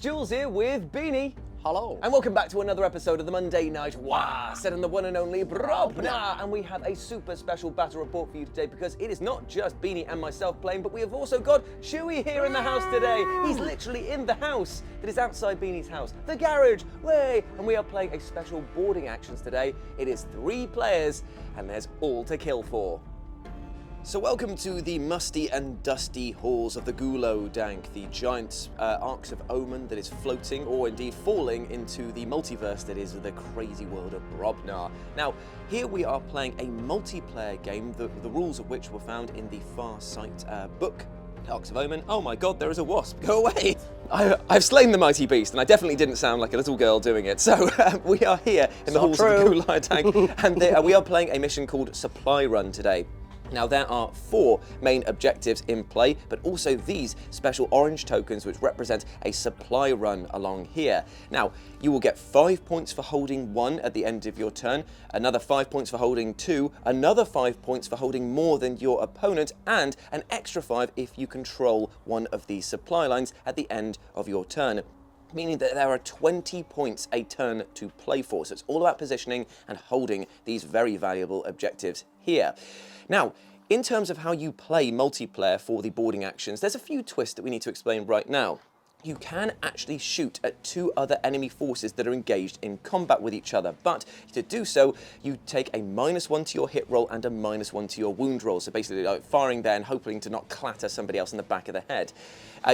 Jules here with Beanie. Hello. And welcome back to another episode of the Monday Night Wah, set on the one and only Brobna. And we have a super special battle report for you today because it is not just Beanie and myself playing, but we have also got Chewy here in the house today. He's literally in the house that is outside Beanie's house, the garage, way. And we are playing a special boarding actions today. It is 3 players and there's all to kill for. So welcome to the musty and dusty halls of the GOOlowdank, the giant Arks of Omen that is floating, or indeed falling, into the multiverse that is the crazy world of Brobna. Now, here we are playing a multiplayer game, the rules of which were found in the Farsight book, Arks of Omen. Oh my god, there is a wasp. Go away! I've slain the mighty beast, and I definitely didn't sound like a little girl doing it. So we are here in the halls of the GOOlowdank, and we are playing a mission called Supply Run today. Now there are 4 main objectives in play, but also these special orange tokens which represent a supply run along here. Now, you will get 5 points for holding 1 at the end of your turn, another 5 points for holding 2, another 5 points for holding more than your opponent, and an extra 5 if you control one of these supply lines at the end of your turn. Meaning that there are 20 points a turn to play for. So it's all about positioning and holding these very valuable objectives here. Now, in terms of how you play multiplayer for the boarding actions, there's a few twists that we need to explain right now. You can actually shoot at 2 other enemy forces that are engaged in combat with each other, but to do so, you take a -1 to your hit roll and a -1 to your wound roll. So basically firing there and hoping to not clatter somebody else in the back of the head.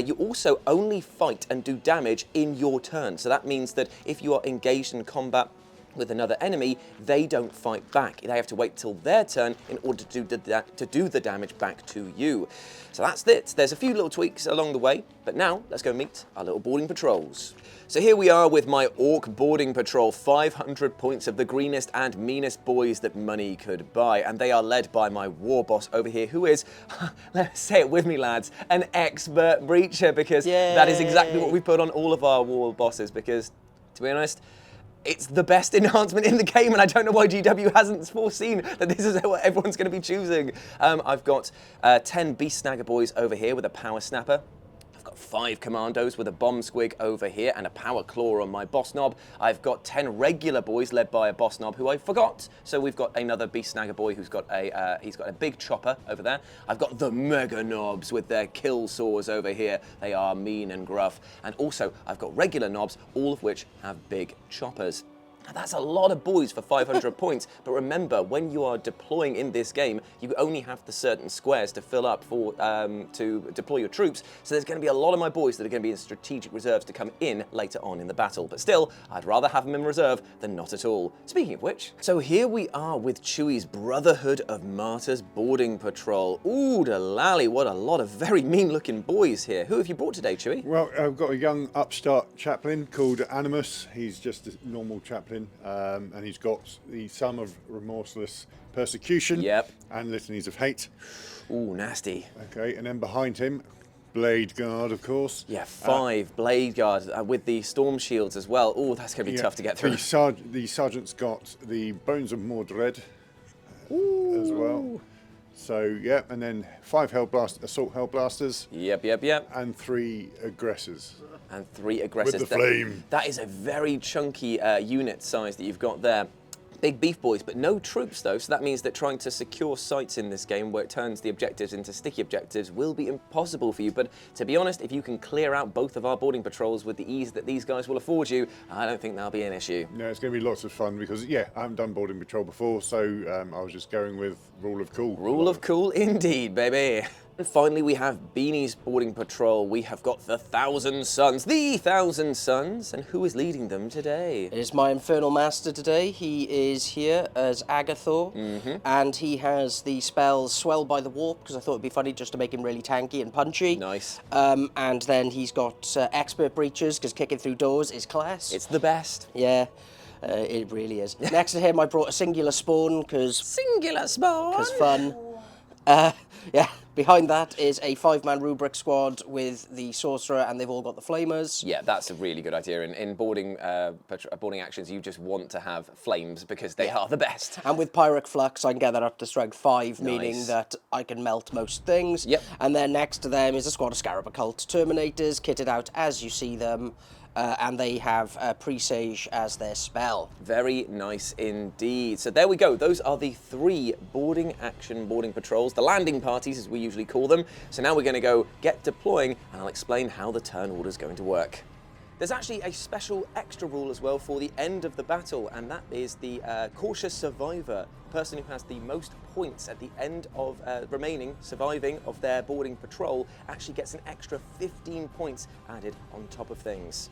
You also only fight and do damage in your turn. So that means that if you are engaged in combat with another enemy, they don't fight back. They have to wait till their turn in order to do the damage back to you. So that's it. There's a few little tweaks along the way, but now let's go meet our little boarding patrols. So here we are with my Ork boarding patrol, 500 points of the greenest and meanest boys that money could buy, and they are led by my war boss over here, who is, let's say it with me lads, an expert breacher, because that is exactly what we put on all of our war bosses, because to be honest, it's the best enhancement in the game, and I don't know why GW hasn't foreseen that this is what everyone's going to be choosing. I've got 10 Beast Snagger boys over here with a Power Snapper. I've got 5 commandos with a bomb squig over here and a power claw on my boss knob. I've got 10 regular boys led by a boss knob who I forgot. So we've got another Beast Snagger boy who's got he's got a big chopper over there. I've got the mega knobs with their kill saws over here. They are mean and gruff. And also I've got regular knobs, all of which have big choppers. Now, that's a lot of boys for 500 points, but remember, when you are deploying in this game, you only have the certain squares to fill up for to deploy your troops, so there's going to be a lot of my boys that are going to be in strategic reserves to come in later on in the battle, but still, I'd rather have them in reserve than not at all. Speaking of which, so here we are with Chewy's Brotherhood of Martyrs boarding patrol. Ooh, lally, what a lot of very mean-looking boys here. Who have you brought today, Chewy? Well, I've got a young upstart chaplain called Animus. He's just a normal chaplain. And he's got the Sum of Remorseless Persecution and Litanies of Hate. Ooh, nasty. Okay, and then behind him, Blade Guard, of course. Yeah, 5 Blade Guards with the Storm Shields as well. Ooh, that's going to be tough to get through. The Sergeant's got the Bones of Mordred as well. So, yeah, and then 5 Assault Hellblasters. Yep. And 3 Aggressors. And 3 aggressors. With the flame. That is a very chunky unit size that you've got there. Big beef boys, but no troops though, so that means that trying to secure sites in this game where it turns the objectives into sticky objectives will be impossible for you. But to be honest, if you can clear out both of our boarding patrols with the ease that these guys will afford you, I don't think that'll be an issue. No, it's going to be lots of fun because, I haven't done boarding patrol before, so I was just going with Rule of Cool. Rule of Cool indeed, baby. And finally, we have Beanie's boarding patrol. We have got the 1,000 Suns, and who is leading them today? It is my Infernal Master today. He is here as Agathor, and he has the spells Swell by the Warp, because I thought it'd be funny just to make him really tanky and punchy. Nice. And then he's got Expert Breaches, because kicking through doors is class. It's the best. Yeah. It really is. Next to him, I brought a Singular Spawn, because... Singular Spawn? Because fun. Behind that is a 5-man rubric squad with the sorcerer, and they've all got the flamers. Yeah, that's a really good idea. In boarding actions, you just want to have flames because they are the best. And with Pyric Flux, I can get that up to strength 5, meaning that I can melt most things. Yep. And then next to them is a squad of Scarab Occult Terminators, kitted out as you see them. and they have Presage as their spell. Very nice indeed. So there we go. Those are the 3 boarding patrols, the landing parties as we usually call them. So now we're going to go get deploying, and I'll explain how the turn order is going to work. There's actually a special extra rule as well for the end of the battle, and that is the cautious survivor. The person who has the most points at the end of surviving of their boarding patrol actually gets an extra 15 points added on top of things.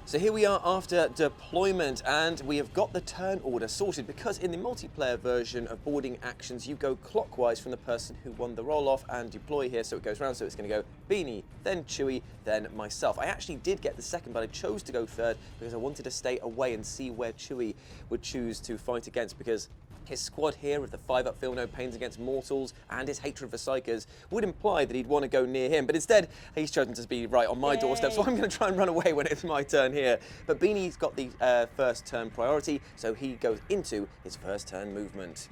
So here we are after deployment, and we have got the turn order sorted, because in the multiplayer version of boarding actions you go clockwise from the person who won the roll-off and deploy here, so it goes round. So it's going to go Beanie, then Chewie, then myself. I actually did get the second, but I chose to go third because I wanted to stay away and see where Chewie would choose to fight against, because his squad here of the 5-up Feel No Pains Against Mortals and his hatred for Psychers would imply that he'd want to go near him, but instead he's chosen to be right on my doorstep, so I'm going to try and run away when it's my turn here. But Beanie's got the first turn priority, so he goes into his first turn movement.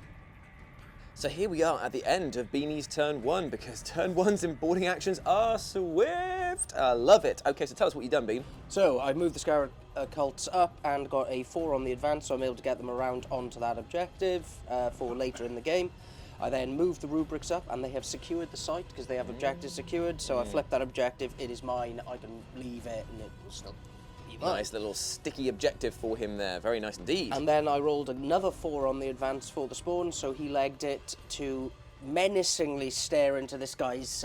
So here we are at the end of Beanie's turn 1, because turn 1s in boarding actions are swift. I love it. Okay, so tell us what you've done, Bean. So I moved the Scarab cults up and got a 4 on the advance, so I'm able to get them around onto that objective for later in the game. I then moved the rubrics up, and they have secured the site because they have objectives secured, so I flipped that objective. It is mine. I can leave it, and it will still be mine. Nice little sticky objective for him there. Very nice indeed. And then I rolled another 4 on the advance for the spawn, so he legged it to menacingly stare into this guy's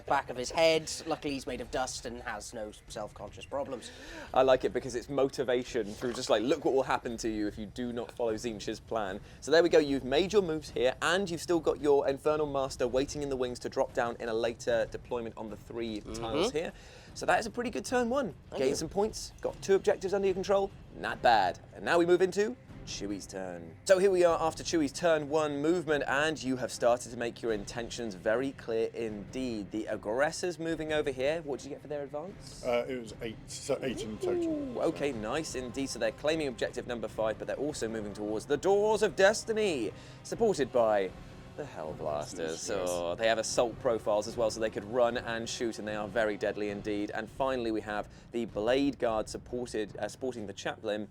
back of his head. Luckily he's made of dust and has no self-conscious problems. I like it because it's motivation through just like, look what will happen to you if you do not follow Tzeentch's plan. So there we go, you've made your moves here, and you've still got your Infernal Master waiting in the wings to drop down in a later deployment on the 3 tiles here. So that is a pretty good turn 1. Gain some points, got 2 objectives under your control, not bad. And now we move into Chewie's turn. So here we are after Chewie's turn 1 movement, and you have started to make your intentions very clear indeed. The aggressors moving over here. What did you get for their advance? It was 8, so 8 in total. Ooh, okay, nice indeed. So they're claiming objective number 5, but they're also moving towards the Doors of Destiny, supported by the Hellblasters. So they have assault profiles as well, so they could run and shoot, and they are very deadly indeed. And finally, we have the Blade Guard sporting the Chaplain,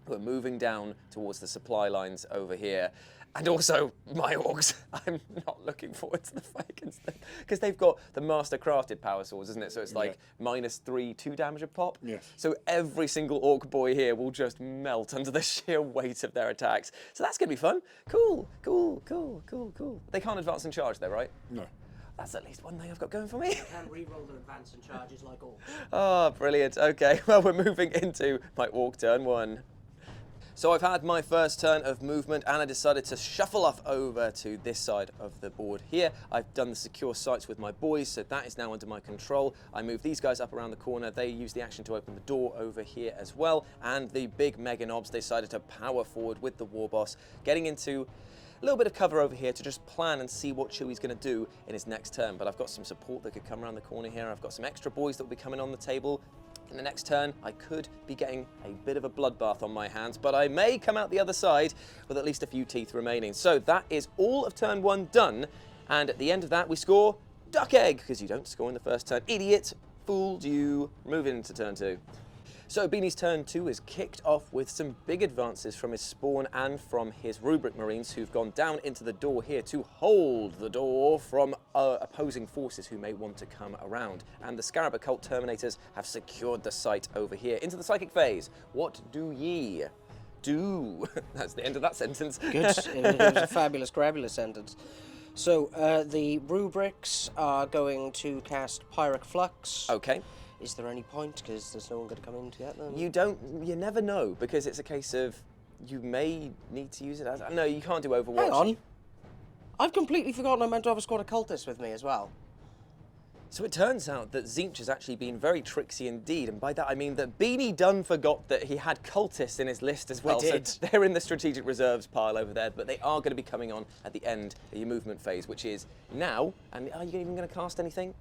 who are moving down towards the supply lines over here. And also, my Orks, I'm not looking forward to the fight against them, because they've got the Master Crafted Power Swords, isn't it? So it's like -3, 2 damage a pop. Yes. So every single Ork boy here will just melt under the sheer weight of their attacks. So that's going to be fun. Cool, cool, cool, cool, cool. They can't advance and charge though, right? No. That's at least one thing I've got going for me. You can re-roll their advance and charges like all. Oh, brilliant. Okay, well, we're moving into my Ork turn 1. So I've had my first turn of movement, and I decided to shuffle off over to this side of the board here. I've done the secure sites with my boys, so that is now under my control. I move these guys up around the corner. They use the action to open the door over here as well. And the big Mega Knobs decided to power forward with the War Boss, getting into a little bit of cover over here to just plan and see what Chewie's going to do in his next turn. But I've got some support that could come around the corner here. I've got some extra boys that will be coming on the table. In the next turn, I could be getting a bit of a bloodbath on my hands, but I may come out the other side with at least a few teeth remaining. So that is all of turn 1 done, and at the end of that we score Duck Egg, because you don't score in the first turn. Idiot, fooled you. Moving into turn 2. So Beanie's turn 2 is kicked off with some big advances from his spawn and from his Rubric Marines, who've gone down into the door here to hold the door from opposing forces who may want to come around. And the Scarab Occult Terminators have secured the site over here. Into the Psychic phase. What do ye do? That's the end of that sentence. Good. It was a fabulous, crabulous sentence. So the rubrics are going to cast Pyric Flux. Okay. Is there any point? Because there's no one going to come in to get them. You never know, because it's a case of you may need to use it as... No, you can't do Overwatch. Hang on. I've completely forgotten I meant to have a squad of cultists with me as well. So it turns out that Tzeentch has actually been very tricksy indeed, and by that I mean that Beanie Dunn forgot that he had cultists in his list as well. I did. So they're in the strategic reserves pile over there, but they are going to be coming on at the end of your movement phase, which is now. And are you even going to cast anything?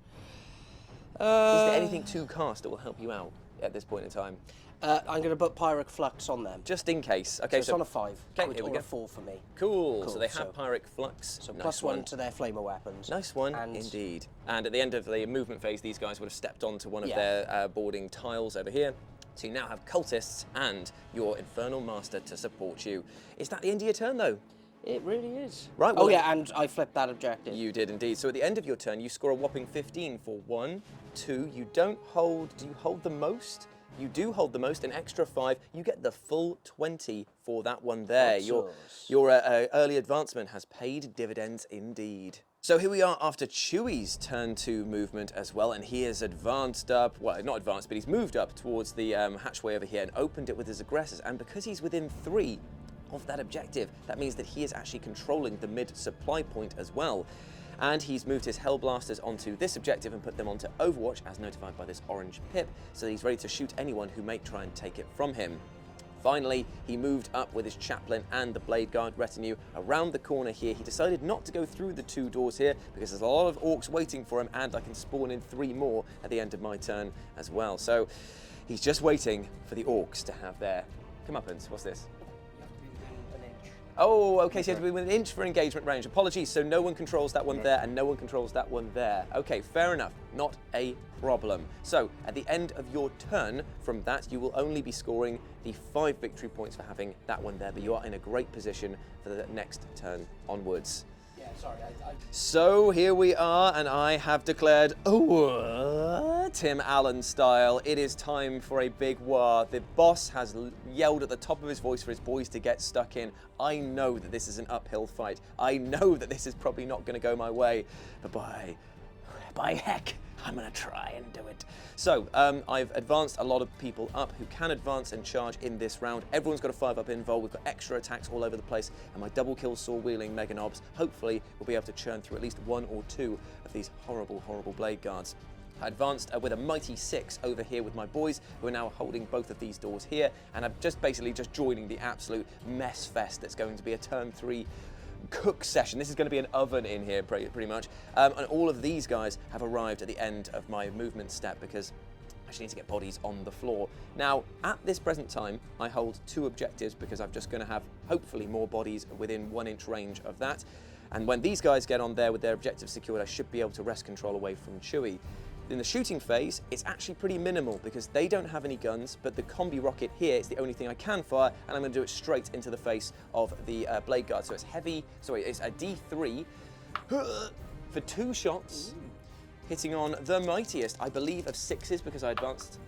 Is there anything to cast that will help you out? at this point in time? I'm going to put Pyric Flux on them. Just in case. Okay, so it's on a 5. Okay, here we go. A 4 for me. Cool. So they have Pyric Flux. So nice +1 to their flamer weapons. Nice one, indeed. And at the end of the movement phase, these guys would have stepped onto one of their boarding tiles over here. So you now have cultists and your Infernal Master to support you. Is that the end of your turn, though? It really is. Right. Well, and I flipped that objective. You did indeed. So at the end of your turn, you score a whopping 15 for 1, 2. You don't hold. Do you hold the most? You do hold the most, an extra 5. You get the full 20 for that one there. Your early advancement has paid dividends indeed. So here we are after Chewie's turn 2 movement as well, and he has advanced up, well, not advanced, but he's moved up towards the hatchway over here and opened it with his aggressors. And because he's within 3 of that objective, that means that he is actually controlling the mid-supply point as well. And he's moved his Hellblasters onto this objective and put them onto Overwatch as notified by this orange pip, so he's ready to shoot anyone who may try and take it from him. Finally, he moved up with his Chaplain and the Blade Guard retinue around the corner here. He decided not to go through the 2 doors here because there's a lot of Orks waiting for him, and I can spawn in 3 more at the end of my turn as well. So he's just waiting for the Orks to have their comeuppance. What's this? Oh, okay, so you have to be within an inch for engagement range. Apologies, so no one controls that one there and no one controls that one there. Okay, fair enough, not a problem. So, at the end of your turn, from that, you will only be scoring the 5 victory points for having that one there, but you are in a great position for the next turn onwards. Yeah, sorry, So here we are, and I have declared, Tim Allen style, it is time for a big war. The boss has yelled at the top of his voice for his boys to get stuck in. I know that this is an uphill fight. I know that this is probably not going to go my way, but by heck, I'm going to try and do it. So, I've advanced a lot of people up who can advance and charge in this round. Everyone's got a 5-up invul. We've got extra attacks all over the place, and my double kill sword-wielding Mega Knobs hopefully will be able to churn through at least 1 or 2 of these horrible, horrible Blade Guards. I advanced with a mighty 6 over here with my boys, who are now holding both of these doors here, and I'm basically just joining the absolute mess fest that's going to be a turn 3 cook session. This is going to be an oven in here pretty much, and all of these guys have arrived at the end of my movement step because I actually need to get bodies on the floor. Now, at this present time, I hold 2 objectives because I'm just going to have hopefully more bodies within 1 inch range of that, and when these guys get on there with their objectives secured, I should be able to wrest control away from Chewie. In the shooting phase, it's actually pretty minimal because they don't have any guns, but the combi rocket here is the only thing I can fire, and I'm going to do it straight into the face of the Blade Guard. So it's it's a D3 for 2 shots, hitting on the mightiest, I believe, of 6s because I advanced.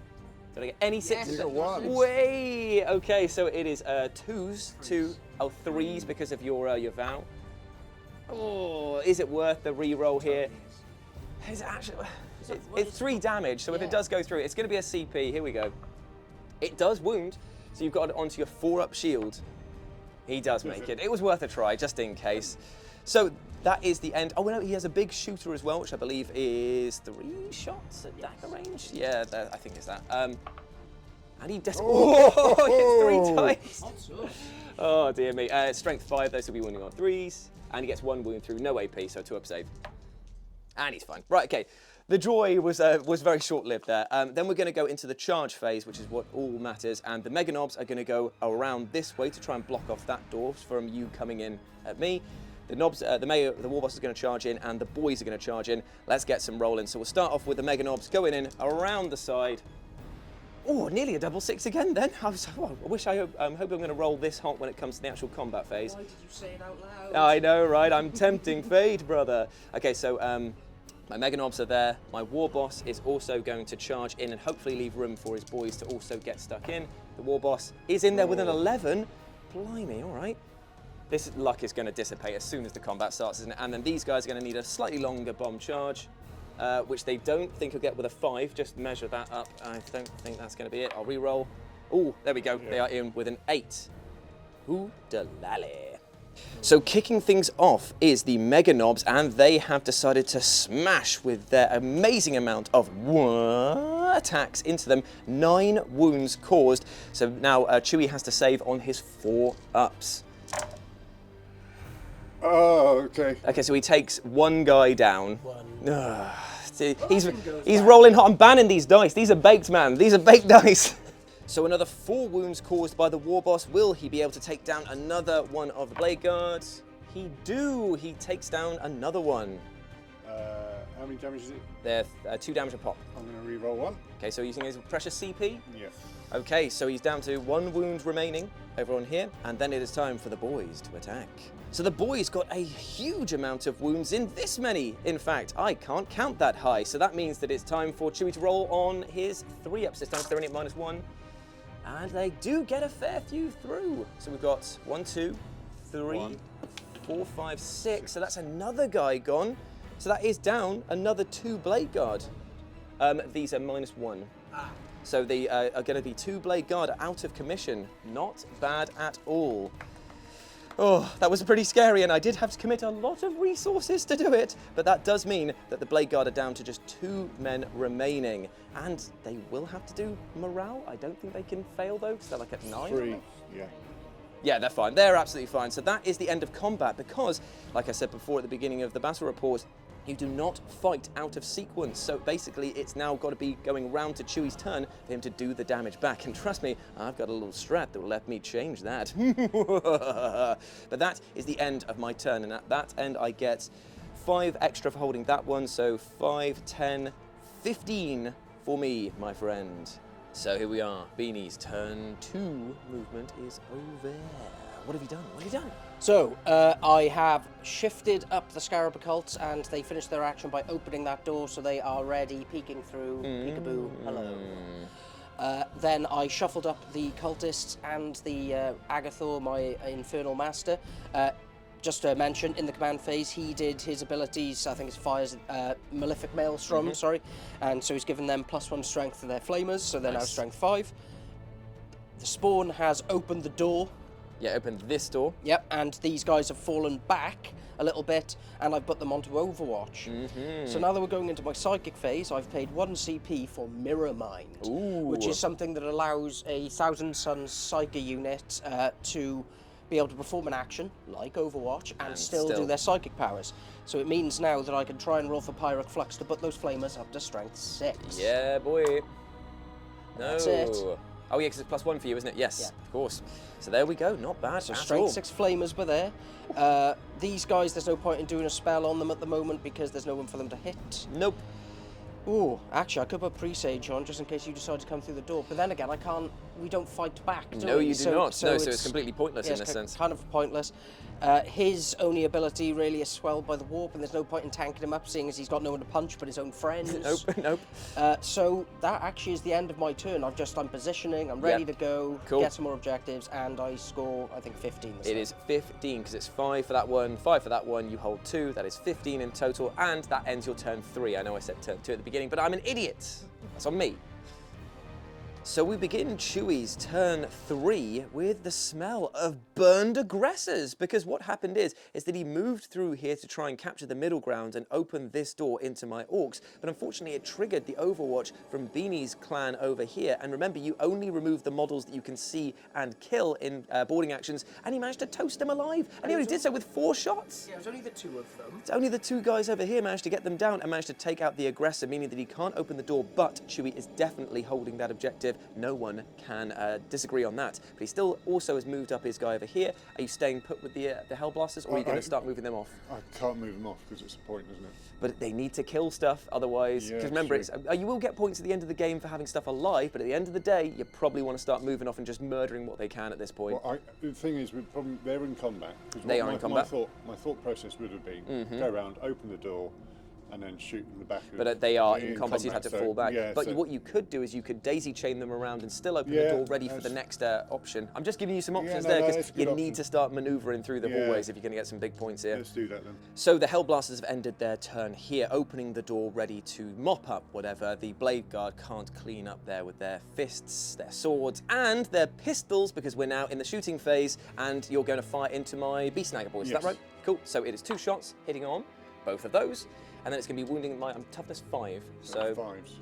Did I get any 6s? Yes, Way! Okay, so it is 2s to 3s because of your vow. Oh, is it worth the re-roll here? Is it actually? It's 3 damage, so if it does go through, it's going to be a CP. Here we go. It does wound, so you've got it onto your 4-up shield. He does make it. It was worth a try, just in case. So that is the end. Oh, no, he has a big shooter as well, which I believe is 3 shots at dagger range. Yeah, I think it's that. And he does. Oh, hits 3 times. Oh, dear me. Strength 5, though, so he'll be wounding on 3s. And he gets 1 wound through, no AP, so 2-up save. And he's fine. Right, okay. The joy was very short-lived there. Then we're going to go into the charge phase, which is what all matters, and the Mega Knobs are going to go around this way to try and block off that door from you coming in at me. The Knobs, the War Boss is going to charge in, and the boys are going to charge in. Let's get some rolling. So we'll start off with the Mega Knobs going in around the side. Oh, nearly a double 6 again then. I hope I'm going to roll this hot when it comes to the actual combat phase. Why did you say it out loud? I know, right? I'm tempting fate, brother. Okay, so my Mega Knobs are there. My War Boss is also going to charge in and hopefully leave room for his boys to also get stuck in. The War Boss is in there with an 11. Blimey, all right. This luck is going to dissipate as soon as the combat starts, isn't it? And then these guys are going to need a slightly longer bomb charge, which they don't think he'll get with a 5. Just measure that up. I don't think that's going to be it. I'll re-roll. Oh, there we go. Yeah. They are in with an 8. Hoo-da-lally. So kicking things off is the Mega Knobs, and they have decided to smash with their amazing amount of attacks into them. 9 wounds caused. So now Chewie has to save on his 4-ups. Oh, okay. Okay, so he takes 1 guy down. See, he's rolling hot. I'm banning these dice. These are baked, man. These are baked dice. So another 4 wounds caused by the war boss. Will he be able to take down another one of the blade guards? He do. He takes down another one. How many damage is it? They're 2 damage a pop. I'm going to re-roll 1. Okay, so using his precious CP? Yes. Okay, so he's down to 1 wound remaining over on here, and then it is time for the boys to attack. So the boys got a huge amount of wounds, in this many. In fact, I can't count that high, so that means that it's time for Chewie to roll on his 3-ups this time. They're only at -1. And they do get a fair few through. So we've got 1, 2, 3, 4, 5, 6. So that's another guy gone. So that is down another 2 blade guard. These are -1. So they are going to be 2 blade guard out of commission. Not bad at all. Oh, that was pretty scary, and I did have to commit a lot of resources to do it. But that does mean that the blade guard are down to just 2 men remaining. And they will have to do morale. I don't think they can fail, though, because they're like at 9. 3, yeah. Yeah, they're fine. They're absolutely fine. So that is the end of combat because, like I said before at the beginning of the battle report, you do not fight out of sequence. So basically, it's now got to be going round to Chewie's turn for him to do the damage back. And trust me, I've got a little strat that will let me change that. But that is the end of my turn. And at that end, I get 5 extra for holding that one. So 5, 10, 15 for me, my friend. So here we are. Beanie's turn 2 movement is over. What have you done? What have you done? So, I have shifted up the Scarab Occults, and they finished their action by opening that door, so they are ready, peeking through, peekaboo, hello. Then I shuffled up the Cultists and the Agathor, my Infernal Master. Just to mention, in the command phase, he did his abilities, I think it's fires, Malefic Maelstrom, sorry, and so he's given them +1 strength to their flamers, so they're now strength 5. The Spawn has opened the door. Yeah, open this door. Yep, and these guys have fallen back a little bit, and I've put them onto Overwatch. So now that we're going into my Psychic phase, I've paid 1 CP for Mirror Mind, which is something that allows a 1,000 Suns Psychic unit to be able to perform an action, like Overwatch, and still do their Psychic powers. So it means now that I can try and roll for Pyric Flux to put those Flamers up to strength 6. Yeah, boy. No. That's it. Oh yeah, because it's +1 for you, isn't it? Yes, yeah. Of course. So there we go, not bad So at strength all. 6 Flamers were there. These guys, there's no point in doing a spell on them at the moment because there's no one for them to hit. Nope. Ooh, actually, I could put Presage on just in case you decide to come through the door. But then again, we don't fight back, do we? No, you do not. So it's completely pointless in a sense. Kind of pointless. His only ability really is swelled by the warp, and there's no point in tanking him up, seeing as he's got no one to punch but his own friends. Nope. So that actually is the end of my turn. I'm positioning, I'm ready to go, get some more objectives, and I score, I think, 15 this time. Is 15, because it's 5 for that one, 5 for that one, you hold 2, that is 15 in total, and that ends your turn 3. I know I said turn 2 at the beginning, but I'm an idiot. That's on me. So we begin Chewie's turn 3 with the smell of burned aggressors, because what happened is that he moved through here to try and capture the middle ground and open this door into my Orks, but unfortunately it triggered the Overwatch from Beanie's clan over here, and remember, you only remove the models that you can see and kill in boarding actions, and he managed to toast them alive, and he only did so with 4 shots. Yeah, it was only the 2 of them. It's only the 2 guys over here managed to get them down and managed to take out the aggressor, meaning that he can't open the door, but Chewie is definitely holding that objective. No one can disagree on that. But he still also has moved up his guy over here. Are you staying put with the Hellblasters, or are you going to start moving them off? I can't move them off because it's a point, isn't it? But they need to kill stuff, otherwise... Because remember, you will get points at the end of the game for having stuff alive, but at the end of the day, you probably want to start moving off and just murdering what they can at this point. Well, the thing is, they're in combat. They are in combat. My thought process would have been go around, open the door, and then shoot in the back. But they are in combat, so you'd have to fall back. Yeah, but what you could do is you could daisy chain them around and still open the door ready for the next option. I'm just giving you some options there, because you need to start manoeuvring through the hallways if you're going to get some big points here. Let's do that then. So the Hellblasters have ended their turn here, opening the door ready to mop up whatever the Blade Guard can't clean up there with their fists, their swords, and their pistols, because we're now in the shooting phase, and you're going to fire into my Beast Snagger boys. Is that right? Cool. So it is 2 shots hitting on both of those. And then it's going to be wounding my toughness 5. So 5s.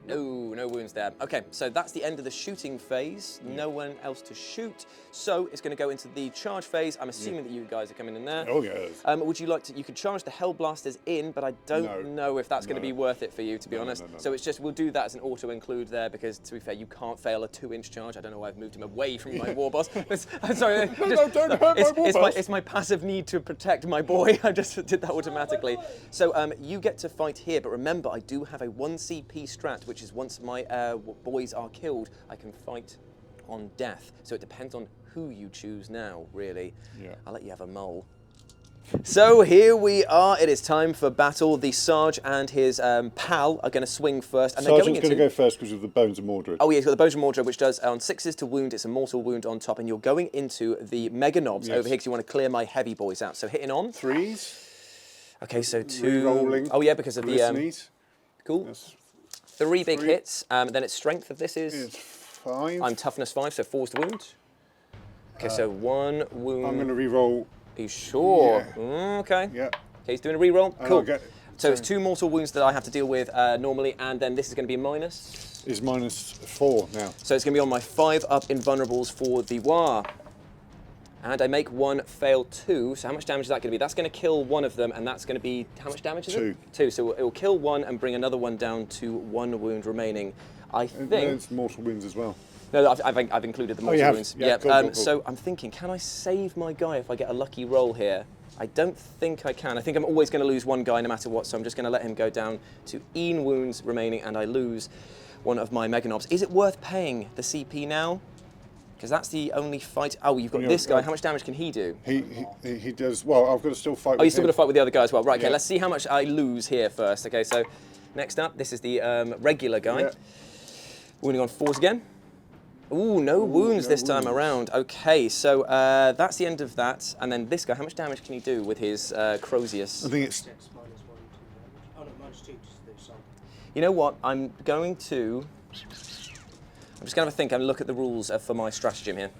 No wounds there. Okay, so that's the end of the shooting phase. No one else to shoot. So it's going to go into the charge phase. I'm assuming that you guys are coming in there. Oh, yes. Would you like to, you could charge the Hell Blasters in, but I don't know if that's going to be worth it for you, to be honest. No. So it's just, we'll do that as an auto-include there, because to be fair, you can't fail a 2-inch charge. I don't know why I've moved him away from my war boss. I'm sorry. Don't hurt my war boss. It's my passive need to protect my boy. I just did that automatically. So you get to fight here, but remember, I do have a 1 CP strat, which is once my boys are killed, I can fight on death. So it depends on who you choose now, really. Yeah. I'll let you have a mole. So here we are. It is time for battle. The Sarge and his pal are going to swing first. And Sergeant's going to go first because of the Bones of Mordred. Oh yeah, he's got the Bones of Mordred, which does on 6s to wound. It's a mortal wound on top, and you're going into the Mega Knobs over here because you want to clear my heavy boys out. So hitting on 3s. Okay, so 2. Re-rolling. Oh yeah, because of the cool. That's 3 big hits. Then its strength of this is. It's 5. I'm toughness 5, so 4's to wound. Okay, so 1 wound. I'm going to re-roll. Are you sure? Yeah. Okay. Yeah. Okay, he's doing a re-roll. Cool. So it's 2 mortal wounds that I have to deal with normally, and then this is going to be a minus. Is -4 now. So it's going to be on my 5 up invulnerables for the War. And I make 1 fail 2, so how much damage is that going to be? That's going to kill one of them, and that's going to be, how much damage is it? 2. 2, so it will kill 1 and bring another one down to 1 wound remaining. I think... There's mortal wounds as well. No, I've included the mortal wounds. Yeah, cool. So I'm thinking, can I save my guy if I get a lucky roll here? I don't think I can. I think I'm always going to lose 1 guy no matter what, so I'm just going to let him go down to Ian wounds remaining, and I lose 1 of my Mega Knobs. Is it worth paying the CP now? Because that's the only fight. Oh, you've got this guy. How much damage can he do? He does, well, I've got to still fight with him. Oh, you've still got to fight with the other guy as well. Right, okay, let's see how much I lose here first. Okay, so next up, this is the regular guy. Yeah. Wounding on 4s again. Ooh, no wounds this time around. Okay, so that's the end of that. And then this guy, how much damage can he do with his Crozius? I think it's... -1, 2 damage. Oh no, -2 to the side. You know what? I'm just going to have a think and look at the rules for my stratagem here.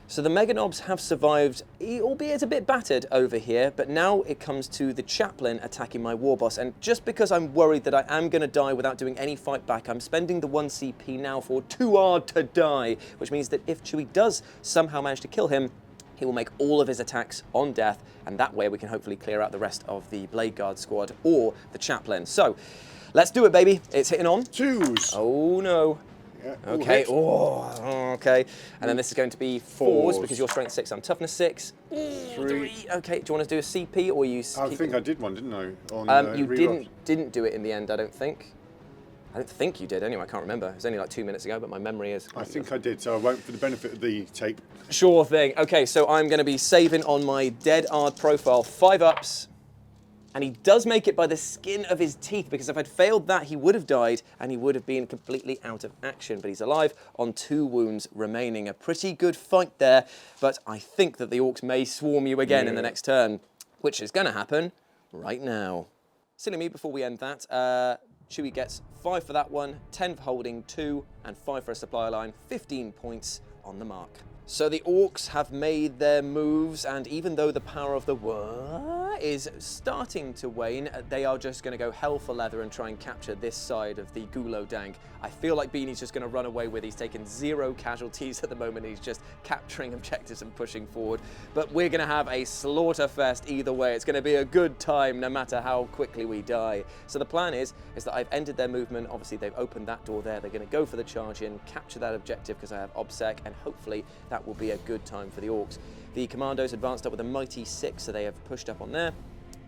So the Mega Knobs have survived, albeit a bit battered over here, but now it comes to the Chaplain attacking my War Boss. And just because I'm worried that I am going to die without doing any fight back, I'm spending the 1 CP now for too hard to die, which means that if Chewie does somehow manage to kill him, he will make all of his attacks on death, and that way we can hopefully clear out the rest of the Blade Guard squad or the Chaplain. So, let's do it, baby. It's hitting on. 2s. Oh, no. Yeah. Okay, okay. And then this is going to be 4s because you're strength 6, I'm toughness 6. 3. Okay, do you want to do a CP or you? I think I did one, didn't I? On, you reroll. didn't do it in the end, I don't think. I don't think you did anyway, I can't remember. It was only like 2 minutes ago, but my memory is... I think I did, so I won't, for the benefit of the tape. Sure thing. Okay, so I'm going to be saving on my Dead Ard profile 5 ups. And he does make it by the skin of his teeth, because if I'd failed that, he would have died, and he would have been completely out of action. But he's alive on 2 wounds remaining. A pretty good fight there, but I think that the Orks may swarm you again in the next turn, which is going to happen right now. Silly me, before we end that, Chewie gets 5 for that one, 10 for holding 2, and 5 for a supply line, 15 points on the mark. So the Orks have made their moves, and even though the power of the war is starting to wane, they are just going to go hell for leather and try and capture this side of the GOOlowdank. I feel like Beanie's just going to run away with. He's taken 0 casualties at the moment. He's just capturing objectives and pushing forward. But we're going to have a slaughter fest either way. It's going to be a good time no matter how quickly we die. So the plan is that I've ended their movement. Obviously, they've opened that door there. They're going to go for the charge in, capture that objective because I have OBSEC, and hopefully that will be a good time for the Orks. The Commandos advanced up with a mighty 6, so they have pushed up on there.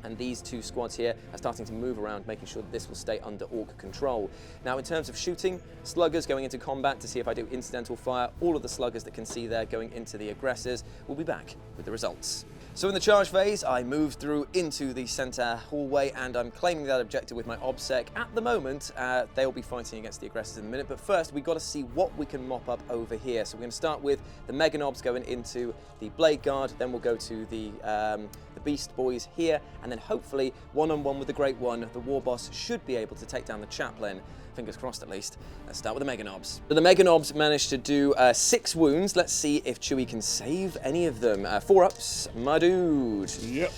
And these 2 squads here are starting to move around, making sure that this will stay under Ork control. Now, in terms of shooting, sluggers going into combat to see if I do incidental fire. All of the sluggers that can see there going into the aggressors. We'll be back with the results. So in the charge phase, I move through into the center hallway, and I'm claiming that objective with my OBSEC. At the moment, they'll be fighting against the aggressors in a minute, but first we've got to see what we can mop up over here. So we're going to start with the Mega Knobs going into the Blade Guard, then we'll go to the Beast Boys here, and then hopefully one-on-one with the Great One, the War Boss should be able to take down the Chaplain. Fingers crossed at least. Let's start with the Mega Knobs. So the Mega Knobs managed to do 6 wounds. Let's see if Chewie can save any of them. 4 ups, my dude. Yep.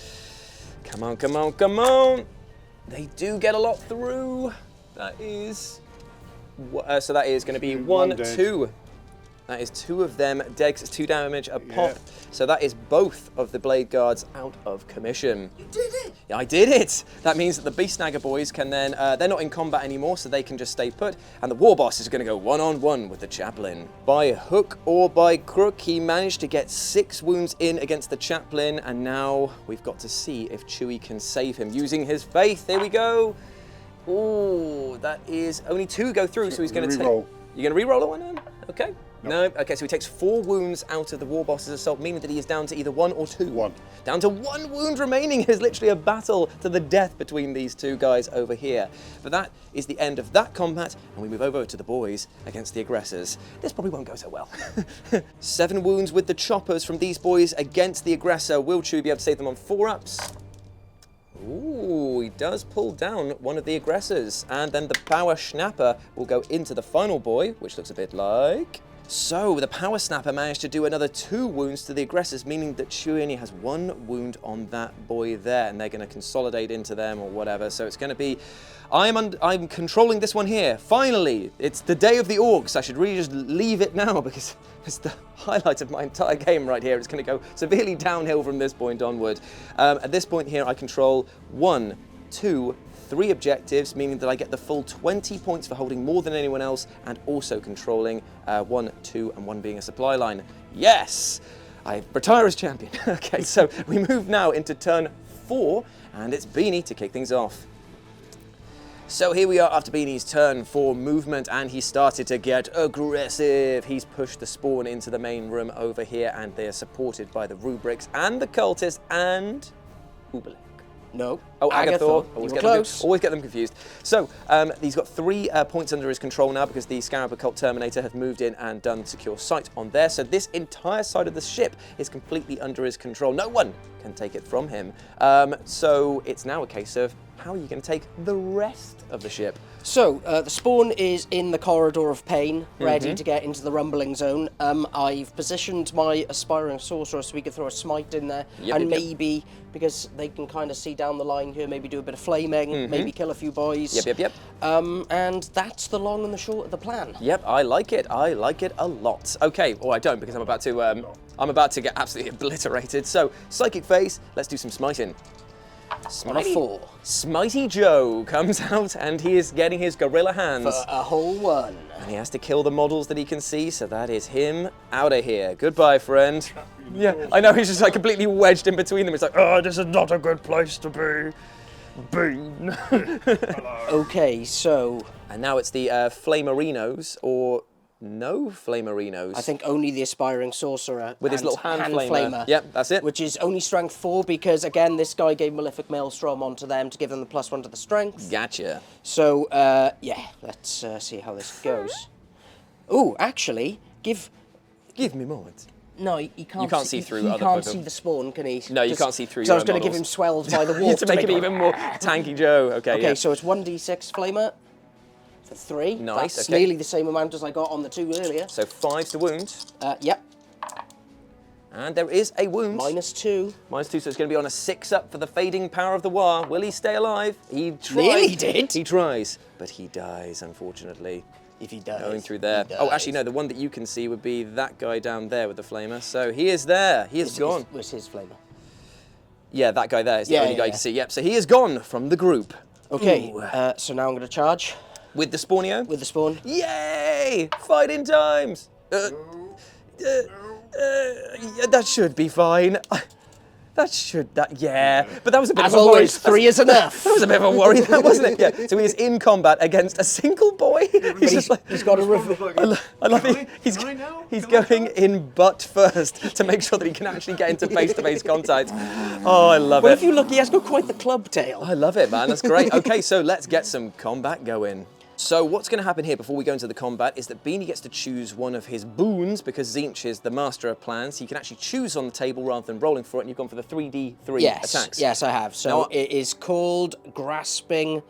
Come on, come on, come on. They do get a lot through. That is So that is going to be One one, dead. 2. That is 2 of them dead, 'cause it's 2 damage a pop. Yeah. So that is both of the Blade Guards out of commission. You did it! Yeah, I did it! That means that the Beast Snagger boys can then, they're not in combat anymore, so they can just stay put. And the War Boss is going to go one-on-one with the Chaplain. By hook or by crook, he managed to get 6 wounds in against the Chaplain, and now we've got to see if Chewie can save him using his faith. Here we go. Ooh, that is only 2 go through, so he's going to take... Reroll. You're going to re-roll a one in? Okay. Nope. No. Okay, so he takes 4 wounds out of the War Boss's assault, meaning that he is down to either 1 or 2. 1. Down to 1 wound remaining. Is literally a battle to the death between these 2 guys over here. But that is the end of that combat, and we move over to the boys against the aggressors. This probably won't go so well. 7 wounds with the choppers from these boys against the aggressor. Will Chewie be able to save them on 4-ups? Ooh, he does pull down one of the aggressors. And then the Power Snapper will go into the final boy, which looks a bit like... So, the Power Snapper managed to do another 2 wounds to the aggressors, meaning that Chewie only has 1 wound on that boy there, and they're going to consolidate into them or whatever. So it's going to be... I'm controlling this one here. Finally, it's the day of the Orks. I should really just leave it now because it's the highlight of my entire game right here. It's going to go severely downhill from this point onward. At this point here, I control 1, 2, 3 objectives, meaning that I get the full 20 points for holding more than anyone else, and also controlling 1, 2, and 1 being a supply line. Yes! I retire as champion. Okay, so we move now into turn 4, and it's Beanie to kick things off. So here we are after Beanie's turn for movement, and he started to get aggressive. He's pushed the spawn into the main room over here, and they're supported by the Rubrics and the Cultists and GOOlowdank. No. Oh, Agathor. You were close. Always get them confused. So, he's got 3 points under his control now because the Scarab Occult Terminator have moved in and done secure sight on there. So this entire side of the ship is completely under his control. No one can take it from him. So it's now a case of how are you going to take the rest of the ship? So, the spawn is in the corridor of pain, ready to get into the rumbling zone. I've positioned my aspiring sorcerer so we can throw a smite in there, and maybe, because they can kind of see down the line here, maybe do a bit of flaming, maybe kill a few boys. Yep. And that's the long and the short of the plan. Yep, I like it. I like it a lot. Okay, or I don't because I'm about to get absolutely obliterated. So, Psychic Phase, let's do some smiting. On a 4. Smitey Joe comes out and he is getting his gorilla hands. For a whole 1. And he has to kill the models that he can see, so that is him out of here. Goodbye, friend. Yeah, I know, he's just like completely wedged in between them. It's like, oh, this is not a good place to be. Bean. Okay, so... And now it's the Flamerinos, or no Flamerinos. I think only the aspiring sorcerer with his little hand flamer. Yep, that's it. Which is only strength 4 because, again, this guy gave Malefic Maelstrom onto them to give them the +1 to the strength. Gotcha. So, yeah, let's see how this goes. Oh, actually, give me moments. No, you can't. You can't see through He other can't people. see the spawn, can he? No, you can't see through your your I was going to give models. him swelled by the wall to make him even more tanky Joe. Okay, Okay, yeah. so it's 1d6 flamer for 3. Nice, That's okay. nearly the same amount as I got on the 2 earlier. So 5 to wound. Yep. And there is a wound. -2. -2, so it's going to be on a 6-up for the fading power of the War. Will he stay alive? He tries. Nearly did. He tries, but he dies, unfortunately. If he does. Going through there. Oh, actually, no, the one that you can see would be that guy down there with the flamer. So he is there. He is gone. Where's his flamer? Yeah, that guy there is the only guy you yeah. can see. Yep, so he is gone from the group. Okay, so now I'm going to charge. With the Spawnio? With the spawn. Yay! Fighting times! That should be fine. Yeah. But that was a bit As of a always, worry. 3 is enough. That was a bit of a worry, that wasn't it? Yeah. So he is in combat against a single boy. He's just like, he's got a I love it. He's going in butt first to make sure that he can actually get into face-to-face contact. Oh, I love Well, it. if you look, he has got quite the club tail. I love it, man. That's great. Okay, so let's get some combat going. So what's going to happen here before we go into the combat is that Beanie gets to choose one of his boons because Zinch is the master of plans. He can actually choose on the table rather than rolling for it, and you've gone for the 3d3 attacks. Yes, I have. So Now, it is called Grasping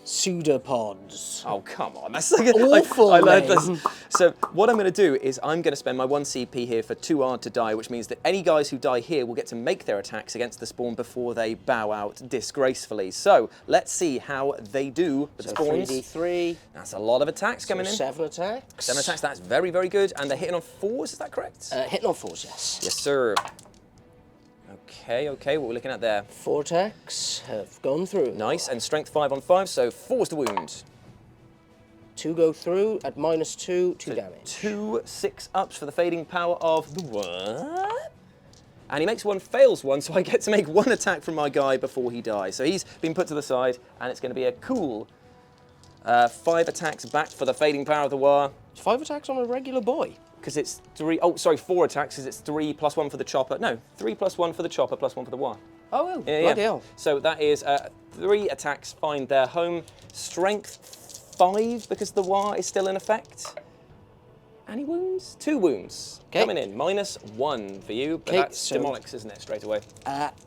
pseudopods. Oh, come on. That's like Awful I learned name. this. So what I'm going to do is I'm going to spend my 1 CP here for 2 hard to die, which means that any guys who die here will get to make their attacks against the spawn before they bow out disgracefully. So let's see how they do with the spawns. 3d3. That's a lot of attacks coming in. 7 attacks. 7 attacks, that's very, very good. And they're hitting on 4s, is that correct? Hitting on 4s, yes. Yes, sir. Okay, what we're looking at there. 4 attacks have gone through. Nice, and strength 5 on 5, so 4's the wound. 2 go through at -2, 2 damage. 2 6-ups for the fading power of the what? And he makes 1, fails 1, so I get to make 1 attack from my guy before he dies. So he's been put to the side, and it's going to be a cool 5 attacks back for the fading power of the war. 5 attacks on a regular boy. Because it's 3, oh, sorry, 4 attacks, because it's 3 + 1 for the chopper. No, 3 + 1 for the chopper, +1 for the war. Oh, Yeah. bloody hell. So that is 3 attacks find their home. Strength 5, because the war is still in effect. Any wounds? 2 wounds. Okay. Coming in, -1 for you, but Okay, that's so- demonics, isn't it, straight away?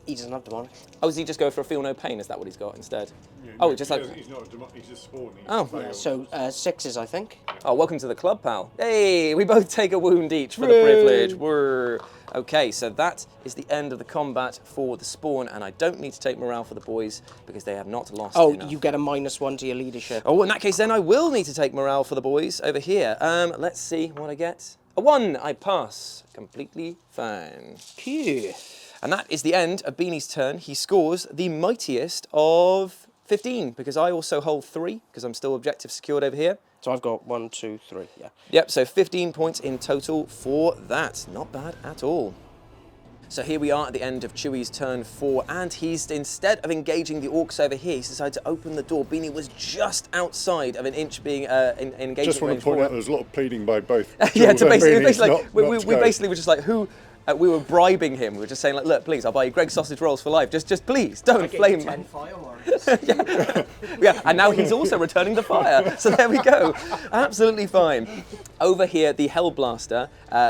He doesn't have demonic. Oh, does he just go for a feel no pain? Is that what he's got instead? Yeah, Oh, no, just like... he's not a he's just spawn. He's Oh. failed. So 6s, I think. Oh, welcome to the club, pal. Hey, we both take a wound each for the privilege. We're... Okay, so that is the end of the combat for the spawn, and I don't need to take morale for the boys because they have not lost Oh, enough. you get a -1 to your leadership. Oh, in that case, then I will need to take morale for the boys over here. Let's see what I get. A 1, I pass. Completely fine. Phew. And that is the end of Beanie's turn. He scores the mightiest of 15, because I also hold 3, because I'm still objective secured over here. So I've got 1, 2, 3, yeah. Yep, so 15 points in total for that. Not bad at all. So here we are at the end of Chewie's turn 4, and he's, instead of engaging the orcs over here, he's decided to open the door. Beanie was just outside of an inch being engaged. Just want to point out there's a lot of pleading by both. Yeah, Jules to and basically, Beanie basically not- like, we not to go. basically were just like, who... we were bribing him. We were just saying, like, look, please, I'll buy you Greg sausage rolls for life. Just please, don't flame. Yeah, and now he's also returning the fire. So there we go. Absolutely fine. Over here, the Hellblaster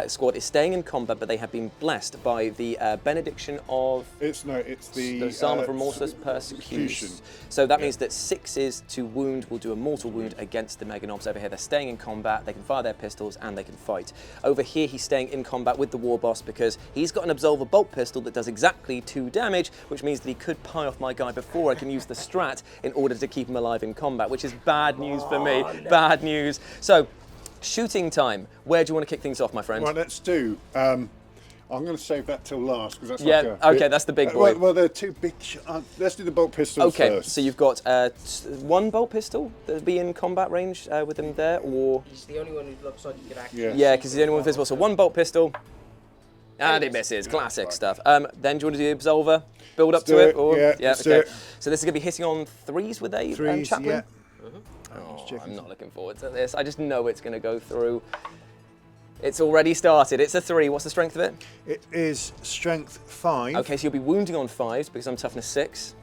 squad is staying in combat, but they have been blessed by the benediction of... It's the Psalm of Remorseless Persecution. So that means that 6s to wound will do a mortal wound against the Meganobs over here. They're staying in combat, they can fire their pistols, and they can fight. Over here, he's staying in combat with the War Boss because he's got an Absolver bolt pistol that does exactly 2 damage, which means that he could pie off my guy before I can use the strat in order to keep him alive in combat, which is bad news for me. No. Bad news. So, shooting time. Where do you want to kick things off, my friend? Right, let's do. I'm going to save that till last because that's Yeah, like okay, that's the big boy. Well, they're too big. Let's do the bolt pistol Okay, first. so you've got 1 bolt pistol that would be in combat range with him there, or... He's the only one who looks like he could actually... Yeah, because he's the only one visible. So 1 bolt pistol, and it misses. Classic stuff. Then do you want to do the Absolver? Build up to it? Or, yeah, let's do it. So this is going to be hitting on 3s with a 3s, chaplain? yeah. Oh, I'm not looking forward to this. I just know it's going to go through. It's already started. It's a 3. What's the strength of it? It is strength 5. Okay, so you'll be wounding on 5s because I'm toughness 6.